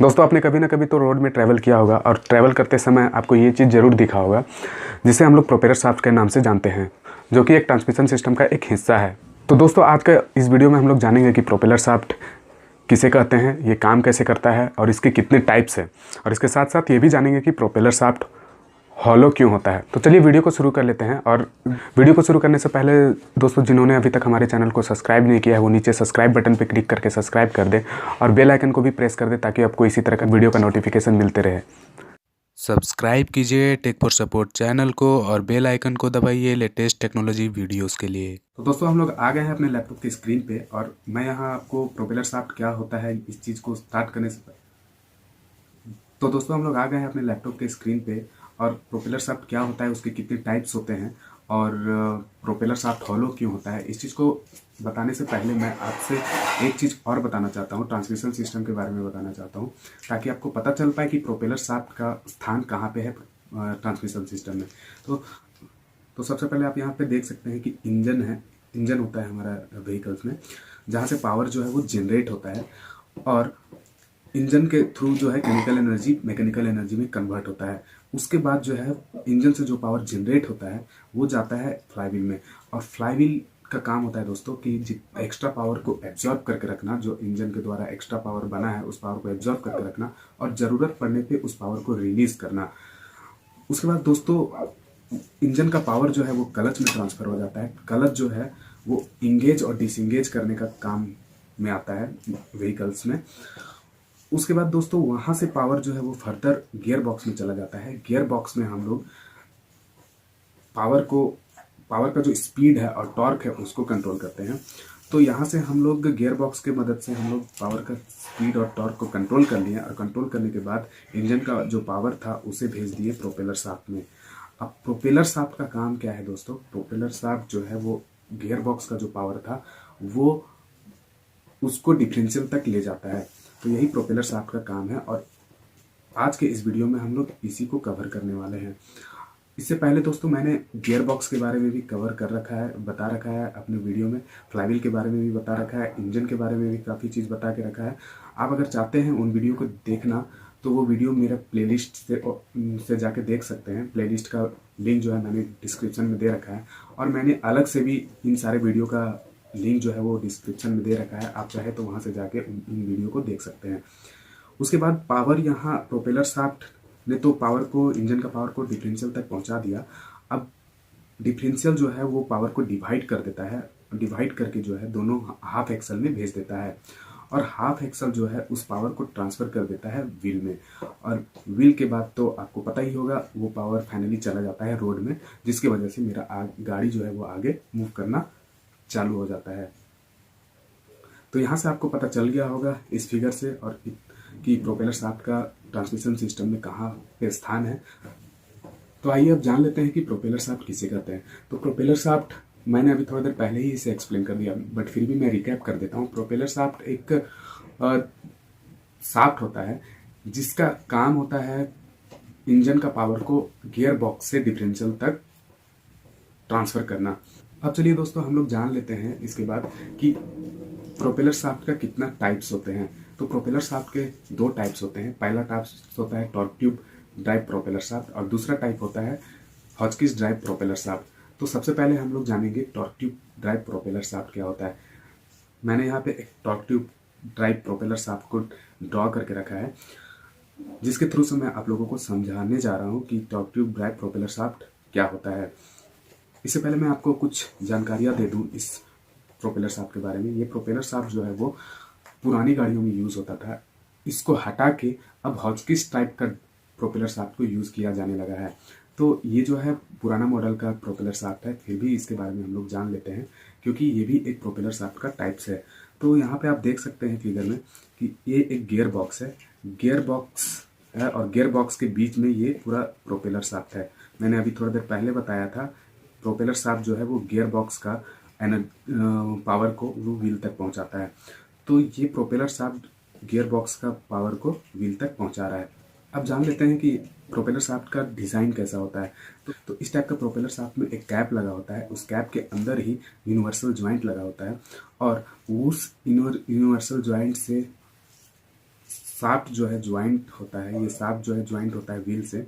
दोस्तों आपने कभी ना कभी तो रोड में ट्रैवल किया होगा और ट्रैवल करते समय आपको ये चीज़ ज़रूर दिखा होगा जिसे हम लोग प्रोपेलर शाफ्ट के नाम से जानते हैं, जो कि एक ट्रांसमिशन सिस्टम का एक हिस्सा है। तो दोस्तों आज का इस वीडियो में हम लोग जानेंगे कि प्रोपेलर शाफ्ट किसे कहते हैं, ये काम कैसे करता है और इसके कितने टाइप्स हैं, और इसके साथ साथ ये भी जानेंगे कि प्रोपेलर शाफ्ट हॉलो क्यों होता है। तो चलिए वीडियो को शुरू कर लेते हैं। और वीडियो को शुरू करने से पहले दोस्तों जिन्होंने अभी तक हमारे चैनल को सब्सक्राइब नहीं किया है वो नीचे सब्सक्राइब बटन पर क्लिक करके सब्सक्राइब कर दें और बेल आइकन को भी प्रेस कर दें ताकि आपको इसी तरह का वीडियो का नोटिफिकेशन मिलते रहे। सब्सक्राइब कीजिए टेक फॉर सपोर्ट चैनल को और बेल आइकन को दबाइए लेटेस्ट टेक्नोलॉजी वीडियोस के लिए। तो दोस्तों हम लोग आ गए हैं अपने लैपटॉप की स्क्रीन पे और मैं यहाँ आपको प्रोपेलर शाफ्ट क्या होता है इस चीज़ को स्टार्ट करने से तो दोस्तों हम लोग आ गए हैं अपने लैपटॉप के स्क्रीन पे और प्रोपेलर शाफ्ट क्या होता है, उसके कितने टाइप्स होते हैं और प्रोपेलर शाफ्ट हॉलो क्यों होता है, इस चीज़ को बताने से पहले मैं आपसे एक चीज़ और बताना चाहता हूँ, ट्रांसमिशन सिस्टम के बारे में बताना चाहता हूँ ताकि आपको पता चल पाए कि प्रोपेलर शाफ्ट का स्थान कहाँ पे है ट्रांसमिशन सिस्टम में। तो सबसे पहले आप यहाँ पे देख सकते हैं कि इंजन है, इंजन होता है हमारा व्हीकल्स में, जहाँ से पावर जो है वो जनरेट होता है और इंजन के थ्रू जो है केमिकल एनर्जी मैकेनिकल एनर्जी में कन्वर्ट होता है। उसके बाद जो है इंजन से जो पावर जनरेट होता है वो जाता है फ्लाईव्हील में, और फ्लाईव्हील का काम होता है दोस्तों कि एक्स्ट्रा पावर को एब्जॉर्ब करके रखना, जो इंजन के द्वारा एक्स्ट्रा पावर बना है उस पावर को एब्जॉर्ब करके रखना और ज़रूरत पड़ने पे उस पावर को रिलीज करना। उसके बाद दोस्तों इंजन का पावर जो है वो क्लच में ट्रांसफर हो जाता है। क्लच जो है वो इंगेज और डिसंगेज करने का काम में आता है व्हीकल्स में। उसके बाद दोस्तों वहां से पावर जो है वो फर्दर गियर बॉक्स में चला जाता है। गियर बॉक्स में हम लोग पावर का जो स्पीड है और टॉर्क है उसको कंट्रोल करते हैं। तो यहाँ से हम लोग गियर बॉक्स के मदद से हम लोग पावर का स्पीड और टॉर्क को कंट्रोल कर लिए और कंट्रोल करने के बाद इंजन का जो पावर था उसे भेज दिए प्रोपेलर शाफ्ट में। अब प्रोपेलर शाफ्ट का काम क्या है दोस्तों, प्रोपेलर शाफ्ट जो है वो गियर बॉक्स का जो पावर था वो उसको डिफरेंशियल तक ले जाता है। तो यही प्रोपेलर शाफ्ट का काम है और आज के इस वीडियो में हम लोग इसी को कवर करने वाले हैं। इससे पहले दोस्तों मैंने गियर बॉक्स के बारे में भी कवर कर रखा है, बता रखा है अपने वीडियो में, फ्लाईव्हील के बारे में भी बता रखा है, इंजन के बारे में भी काफ़ी चीज़ बता के रखा है। आप अगर चाहते हैं उन वीडियो को देखना तो वो वीडियो मेरा प्लेलिस्ट से जाके देख सकते हैं। प्लेलिस्ट का लिंक जो है मैंने डिस्क्रिप्शन में दे रखा है और मैंने अलग से भी इन सारे वीडियो का लिंक जो है वो डिस्क्रिप्शन में दे रखा है, आप चाहे तो वहाँ से जाके इन वीडियो को देख सकते हैं। उसके बाद पावर यहाँ प्रोपेलर शाफ्ट ने तो पावर को, इंजन का पावर को डिफरेंशियल तक पहुंचा दिया। अब डिफरेंशियल जो है वो पावर को डिवाइड कर देता है, डिवाइड करके जो है दोनों हाफ एक्सल में भेज देता है और हाफ एक्सल जो है उस पावर को ट्रांसफर कर देता है व्हील में। और व्हील के बाद तो आपको पता ही होगा वो पावर फाइनली चला जाता है रोड में, जिसकी वजह से मेरा गाड़ी जो है वो आगे मूव करना चालू हो जाता है। तो यहाँ से आपको पता चल गया होगा इस फिगर से और कि प्रोपेलर शाफ्ट का ट्रांसमिशन सिस्टम में कहाँ पे स्थान है। तो आइए अब जान लेते हैं कि प्रोपेलर शाफ्ट किसे कहते हैं। तो प्रोपेलर शाफ्ट मैंने अभी थोड़ी देर पहले ही इसे एक्सप्लेन कर दिया, बट फिर भी मैं रिकैप कर देता हूँ। प्रोपेलर शाफ्ट एक शाफ्ट होता है जिसका काम होता है इंजन का पावर को गियर बॉक्स से डिफरेंशियल तक ट्रांसफर करना। अब चलिए दोस्तों हम लोग जान लेते हैं इसके बाद कि प्रोपेलर शाफ्ट का कितना टाइप्स होते हैं। तो प्रोपेलर शाफ्ट के दो टाइप्स होते हैं। पहला टाइप होता है torque tube drive propeller shaft और दूसरा टाइप होता है हॉचकिस ड्राइव प्रोपेलर शाफ्ट। तो सबसे पहले हम लोग जानेंगे torque tube drive propeller shaft क्या होता है। मैंने यहाँ पे एक torque tube drive propeller shaft को ड्रॉ करके रखा है, जिसके थ्रू से मैं आप लोगों को समझाने जा रहा हूँ कि torque tube drive propeller shaft क्या होता है। इससे पहले मैं आपको कुछ जानकारियाँ दे दूँ इस प्रोपेलर शाफ्ट के बारे में। ये प्रोपेलर शाफ्ट जो है वो पुरानी गाड़ियों में यूज़ होता था, इसको हटा के अब हॉचकिस टाइप का प्रोपेलर शाफ्ट को यूज़ किया जाने लगा है। तो ये जो है पुराना मॉडल का प्रोपेलर शाफ्ट है, फिर भी इसके बारे में हम लोग जान लेते हैं क्योंकि ये भी एक प्रोपेलर शाफ्ट का टाइप्स है। तो यहाँ पे आप देख सकते हैं फिगर में कि ये एक गियर बॉक्स है, गियर बॉक्स है और गियर बॉक्स के बीच में ये पूरा प्रोपेलर शाफ्ट है। मैंने अभी थोड़ा देर पहले बताया था प्रोपेलर शाफ्ट जो है वो गियर बॉक्स का पावर को वो व्हील तक पहुंचाता है। तो ये प्रोपेलर शाफ्ट गियर बॉक्स का पावर को व्हील तक पहुंचा रहा है। अब जान लेते हैं कि प्रोपेलर शाफ्ट का डिज़ाइन कैसा होता है। तो इस टाइप का प्रोपेलर शाफ्ट में एक कैप लगा होता है, उस कैप के अंदर ही यूनिवर्सल जॉइंट लगा होता है और उस यूनिवर्सल जॉइंट से शाफ्ट जो है ज्वाइंट होता है, ये शाफ्ट जो है ज्वाइंट होता है व्हील से,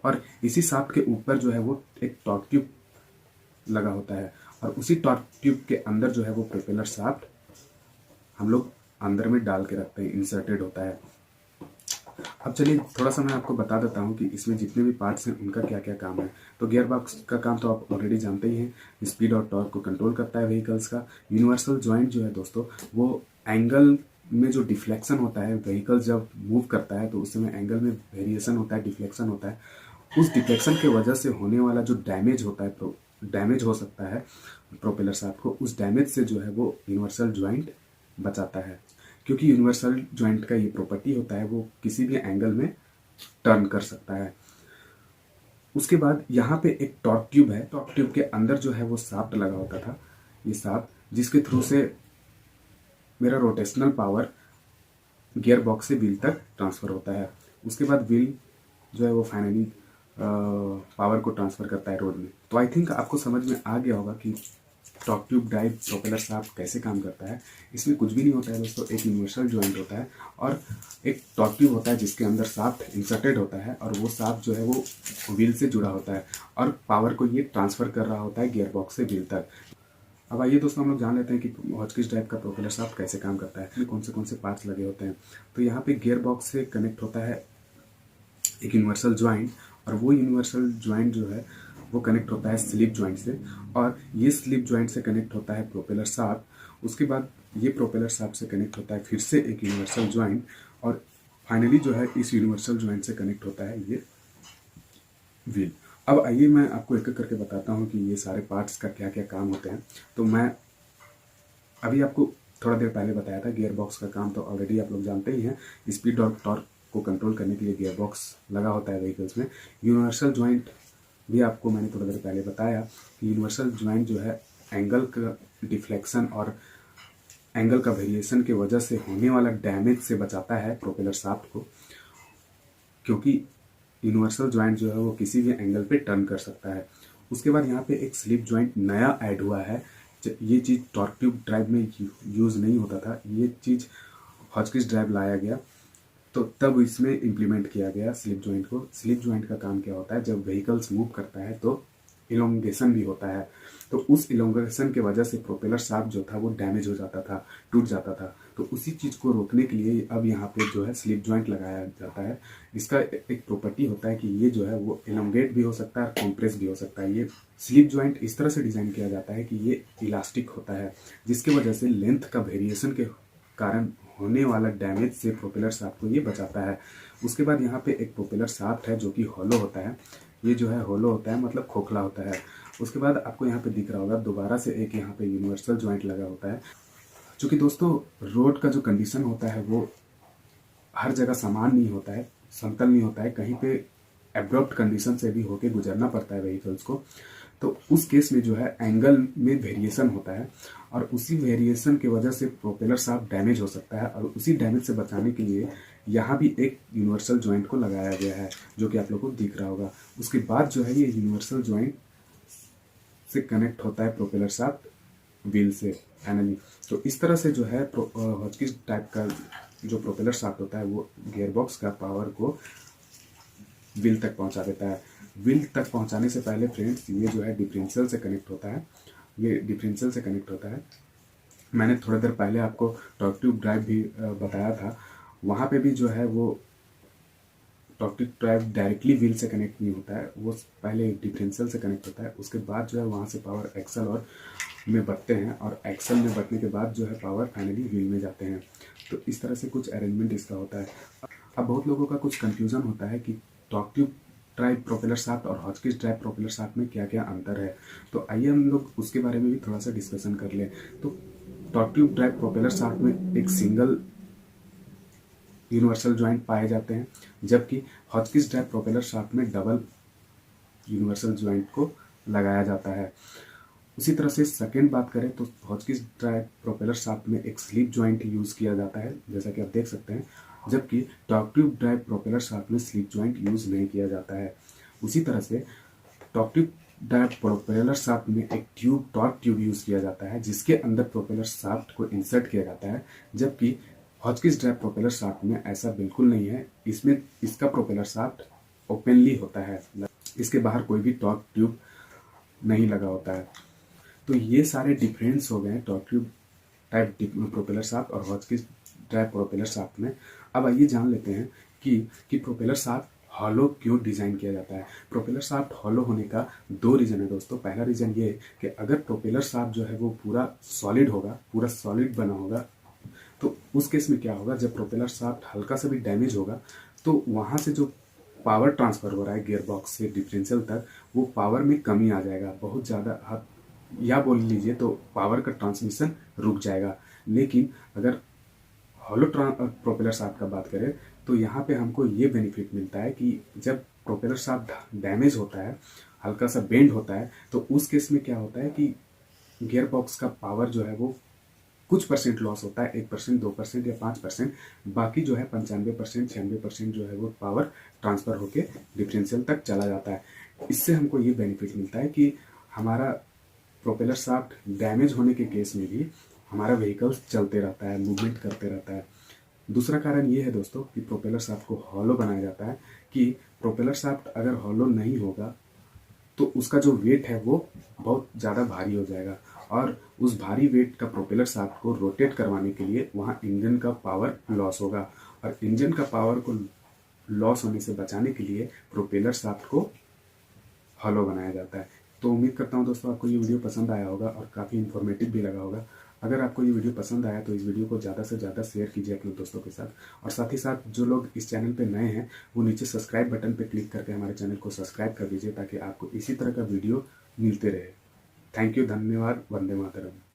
और इसी शाफ्ट के ऊपर जो है वो एक टॉर्क ट्यूब लगा होता है, और उसी टॉर्क ट्यूब के अंदर जो है वो प्रोपेलर शाफ्ट हम लोग अंदर में डाल के रखते हैं, इंसर्टेड होता है। अब चलिए थोड़ा सा मैं आपको बता देता हूँ कि इसमें जितने भी पार्ट्स हैं उनका क्या क्या काम है। तो गियर बॉक्स का काम तो आप ऑलरेडी जानते ही हैं, स्पीड और टॉर्क को कंट्रोल करता है व्हीकल्स का। यूनिवर्सल जॉइंट जो है दोस्तों, वो एंगल में जो डिफ्लेक्शन होता है, व्हीकल जब मूव करता है तो उस समय एंगल में वेरिएशन होता है, डिफ्लेक्शन होता है। उस डिफ्लेक्शन की वजह से होने वाला जो डैमेज होता है, डैमेज हो सकता है प्रोपेलर शाफ्ट को, उस डैमेज से जो है वो यूनिवर्सल जॉइंट बचाता है। क्योंकि यूनिवर्सल जॉइंट का ये प्रॉपर्टी होता है, वो किसी भी एंगल में टर्न कर सकता है। उसके बाद यहाँ पे एक टॉर्क ट्यूब है, टॉर्क ट्यूब के अंदर जो है वो शाफ्ट लगा होता था, ये शाफ्ट जिसके थ्रू से मेरा रोटेशनल पावर गियर बॉक्स से व्हील तक ट्रांसफर होता है। उसके बाद व्हील जो है वो फाइनली पावर को ट्रांसफर करता है रोड में। तो आई थिंक आपको समझ में आ गया होगा कि torque tube drive propeller shaft कैसे काम करता है। इसमें कुछ भी नहीं होता है दोस्तों, एक यूनिवर्सल जॉइंट होता है और एक टॉर्क ट्यूब होता है जिसके अंदर शाफ्ट इंसर्टेड होता है, और वो शाफ्ट जो है वो व्हील से जुड़ा होता है और पावर को ये ट्रांसफर कर रहा होता है गियर बॉक्स से व्हील तक। अब आइए दोस्तों हम लोग जान लेते हैं कि हॉचकिस ड्राइव का प्रोपेलर शाफ्ट कैसे काम करता है, इसमें कौन से पार्ट्स लगे होते हैं। तो यहाँ पे गियर बॉक्स से कनेक्ट होता है एक यूनिवर्सल जॉइंट, और वो यूनिवर्सल जॉइंट जो है वो कनेक्ट होता है स्लिप जॉइंट से, और ये स्लिप जॉइंट से कनेक्ट होता है प्रोपेलर शाफ्ट। उसके बाद ये प्रोपेलर शाफ्ट से कनेक्ट होता है फिर से एक यूनिवर्सल जॉइंट, और फाइनली जो है इस यूनिवर्सल जॉइंट से कनेक्ट होता है ये व्हील। अब आइए मैं आपको एक एक करके बताता हूँ कि ये सारे पार्ट्स का क्या क्या काम होते हैं। तो मैं अभी आपको थोड़ा देर पहले बताया था गियर बॉक्स का काम तो ऑलरेडी आप लोग जानते ही हैं। स्पीड और टॉर्क को कंट्रोल करने के लिए गियर बॉक्स लगा होता है व्हीकल्स में। यूनिवर्सल जॉइंट भी आपको मैंने थोड़ा देर पहले बताया कि यूनिवर्सल जॉइंट जो है एंगल का डिफ्लेक्शन और एंगल का वेरिएशन की वजह से होने वाला डैमेज से बचाता है प्रोपेलर शाफ्ट को, क्योंकि यूनिवर्सल जॉइंट जो है वो किसी भी एंगल पे टर्न कर सकता है। उसके बाद यहाँ पे एक स्लिप जॉइंट नया ऐड हुआ है, ये चीज़ टॉर्क ट्यूब ड्राइव में यूज़ नहीं होता था, ये चीज़ हॉचकिस ड्राइव लाया गया तो तब इसमें इम्प्लीमेंट किया गया स्लिप जॉइंट को। स्लिप जॉइंट का काम क्या होता है, जब व्हीकल्स मूव करता है तो इलोंगेशन भी होता है, तो उस इलोंगेशन की वजह से प्रोपेलर शाफ्ट जो था वो डैमेज हो जाता था, टूट जाता था। तो उसी चीज़ को रोकने के लिए अब यहाँ पे जो है स्लिप जॉइंट लगाया जाता है। इसका एक प्रॉपर्टी होता है कि ये जो है वो इलोंगेट भी हो सकता है और कॉम्प्रेस भी हो सकता है। ये स्लिप जॉइंट इस तरह से डिज़ाइन किया जाता है कि ये इलास्टिक होता है, जिसकी वजह से लेंथ का वेरिएशन के कारण होने वाला डैमेज से प्रोपेलर शाफ्ट को ये बचाता है। उसके बाद यहाँ पे एक प्रोपेलर शाफ्ट है जो कि हॉलो होता है, ये जो है हॉलो होता है मतलब खोखला होता है। उसके बाद आपको यहाँ पे दिख रहा होगा दोबारा से एक यहाँ पे यूनिवर्सल जॉइंट लगा होता है। चूँकि दोस्तों रोड का जो कंडीशन होता है वो हर जगह समान नहीं होता है, समतल नहीं होता है, कहीं पे एब्रप्ट कंडीशन से भी होके गुजरना पड़ता है व्हीकल्स को। तो उस केस में जो है एंगल में वेरिएशन होता है, और उसी वेरिएशन की वजह से प्रोपेलर शाफ्ट डैमेज हो सकता है, और उसी डैमेज से बचाने के लिए यहाँ भी एक यूनिवर्सल जॉइंट को लगाया गया है जो कि आप लोगों को दिख रहा होगा। उसके बाद जो है ये यूनिवर्सल जॉइंट से कनेक्ट होता है प्रोपेलर शाफ्ट व्हील से फाइनली। तो इस तरह से जो है हॉचकिस टाइप का जो प्रोपेलर शाफ्ट होता है वो गियर बॉक्स का पावर को व्हील तक पहुंचा देता है। व्हील तक पहुंचाने से पहले फ्रेंड्स ये जो है डिफरेंशियल से कनेक्ट होता है, ये डिफरेंशियल से कनेक्ट होता है। मैंने थोड़ी देर पहले आपको टॉर्क ट्यूब ड्राइव भी बताया था, वहाँ पे भी जो है वो torque tube drive directly wheel से कनेक्ट नहीं होता है, वो पहले डिफरेंशियल से कनेक्ट होता है। उसके बाद जो है वहाँ से पावर एक्सल और में बटते हैं, और एक्सल में बटने के बाद जो है पावर फाइनली व्हील में जाते हैं। तो इस तरह से कुछ अरेंजमेंट इसका होता है। अब बहुत लोगों का कुछ कंफ्यूजन होता है कि torque tube drive propeller shaft और हॉचकिस ड्राइव प्रोपेलर शाफ्ट में क्या क्या अंतर है। तो आइए हम लोग उसके बारे में भी थोड़ा सा डिस्कशन कर लें। तो torque tube drive propeller shaft में एक सिंगल यूनिवर्सल जॉइंट पाए जाते हैं, जबकि हॉचकिस ड्राइव प्रोपेलर शाफ्ट में डबल यूनिवर्सल जॉइंट को लगाया जाता है। उसी तरह से सेकेंड बात करें तो हॉचकिस ड्राइव प्रोपेलर शाफ्ट में एक स्लिप जॉइंट यूज़ किया जाता है, जैसा कि आप देख सकते हैं, जबकि torque tube drive propeller shaft में स्लिप जॉइंट यूज़ नहीं किया जाता है। उसी तरह से torque tube drive propeller shaft में एक टॉर्क ट्यूब यूज़ किया जाता है जिसके अंदर प्रोपेलर शाफ्ट को इंसर्ट किया जाता है, जबकि हॉचकिस ड्राइव प्रोपेलर शाफ्ट में ऐसा बिल्कुल नहीं है। इसमें इसका प्रोपेलर शाफ्ट ओपनली होता है, इसके बाहर कोई भी टॉर्क ट्यूब नहीं लगा होता है। तो ये सारे डिफरेंस हो गए torque tube type propeller shaft और हॉचकिस ड्राइव प्रोपेलर शाफ्ट में। अब आइए जान लेते हैं कि प्रोपेलर शाफ्ट हॉलो क्यों डिज़ाइन किया जाता है। प्रोपेलर शाफ्ट हॉलो होने का दो रीज़न है दोस्तों। पहला रीज़न ये है कि अगर प्रोपेलर शाफ्ट जो है वो पूरा सॉलिड होगा, पूरा सॉलिड बना होगा, तो उस केस में क्या होगा, जब प्रोपेलर शाफ्ट हल्का सा भी डैमेज होगा तो वहाँ से जो पावर ट्रांसफ़र हो रहा है गियर बॉक्स से डिफरेंशियल तक, वो पावर में कमी आ जाएगा बहुत ज़्यादा, या बोल लीजिए तो पावर का ट्रांसमिशन रुक जाएगा। लेकिन अगर हॉलो प्रोपेलर शाफ्ट का बात करें तो यहाँ पे हमको ये बेनिफिट मिलता है कि जब प्रोपेलर शाफ्ट डैमेज होता है, हल्का सा बेंड होता है, तो उस केस में क्या होता है कि गियर बॉक्स का पावर जो है वो कुछ परसेंट लॉस होता है, 1%, 2% या 5%। बाकी जो है 95%, 96% जो है वो पावर ट्रांसफ़र होके डिफरेंशियल तक चला जाता है। इससे हमको ये बेनिफिट मिलता है कि हमारा प्रोपेलर शाफ्ट डैमेज होने के केस में भी हमारा व्हीकल चलते रहता है, मूवमेंट करते रहता है। दूसरा कारण ये है दोस्तों कि प्रोपेलर शाफ्ट को हॉलो बनाया जाता है कि प्रोपेलर शाफ्ट अगर हॉलो नहीं होगा तो उसका जो वेट है वो बहुत ज़्यादा भारी हो जाएगा, और उस भारी वेट का प्रोपेलर शाफ्ट को रोटेट करवाने के लिए वहाँ इंजन का पावर लॉस होगा, और इंजन का पावर को लॉस होने से बचाने के लिए प्रोपेलर शाफ्ट को हॉलो बनाया जाता है। तो उम्मीद करता हूँ दोस्तों आपको ये वीडियो पसंद आया होगा और काफ़ी इन्फॉर्मेटिव भी लगा होगा। अगर आपको ये वीडियो पसंद आया तो इस वीडियो को ज़्यादा से ज़्यादा शेयर कीजिए अपने दोस्तों के साथ, और साथ ही साथ जो लोग इस चैनल पे नए हैं वो नीचे सब्सक्राइब बटन पे क्लिक करके हमारे चैनल को सब्सक्राइब कर दीजिए ताकि आपको इसी तरह का वीडियो मिलते रहे। थैंक यू, धन्यवाद, वंदे मातरम।